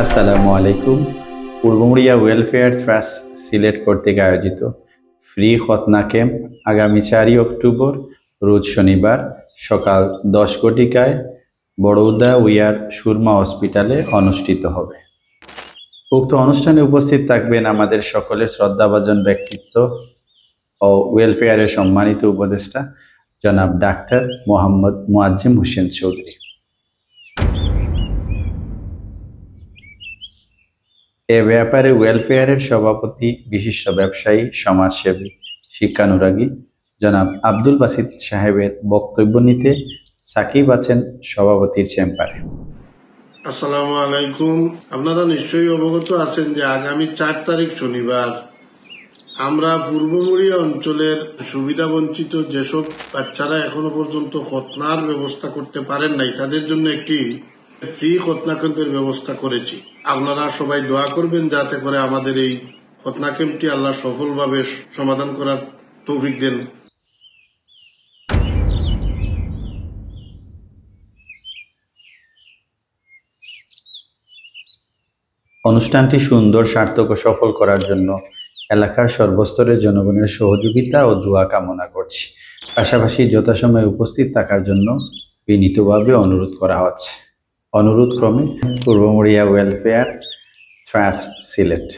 আসসালামু আলাইকুম। পূর্বমুড়িয়া welfare trust Sylhet কর্তৃক আয়োজিত ফ্রি খতনা ক্যাম্প আগামী 4 অক্টোবর রোজ শনিবার সকাল 10 ঘটিকায় বড়ৌদা উইয়ার সুরমা হসপিটালে অনুষ্ঠিত হবে। উক্ত অনুষ্ঠানে উপস্থিত থাকবেন আমাদের সকলের শ্রদ্ধাভাজন ব্যক্তিত্ব ও ওয়েলফেয়ারের সম্মানিত উপদেষ্টা জনাব ডাক্তার মোহাম্মদ মুয়াজ্জেম হোসেন চৌধুরী। এ ব্যাপারে ওয়েলফেয়ারের সভাপতি, বিশিষ্ট ব্যবসায়ী, সমাজসেবী, শিক্ষানুরাগী জনাব আব্দুল বাসিত সাহেবের বক্তব্য নিতে সাকিব আছেন সভাপতির চেম্বারে। আসসালামু আলাইকুম। আপনারা নিশ্চয়ই অবগত আছেন যে আগামী 4 তারিখ শনিবার আমরা পূর্বমুড়িয়া অঞ্চলের সুবিধা বঞ্চিত যেসব বাচ্চারা এখনো পর্যন্ত খতনার ব্যবস্থা করতে পারেন নাই তাদের জন্য একটি ফ্রি খতনা কেন্দ্রের ব্যবস্থা করেছি। আপনারা সবাই দোয়া করবেন যাতে করে আমাদের এই খতনা ক্যাম্পটি আল্লাহ সফলভাবে সমাধান করার তৌফিক দেন। অনুষ্ঠানটি সুন্দর, সার্থক ও সফল করার জন্য এলাকার সর্বস্তরের জনগণের সহযোগিতা ও দোয়া কামনা করছি। পাশাপাশি যথাসময়ে উপস্থিত থাকার জন্য বিনীতভাবে অনুরোধ করা হচ্ছে। অনুরোধ ক্রমে পূর্বমুড়িয়া ওয়েলফেয়ার ট্রাস্ট সিলেট।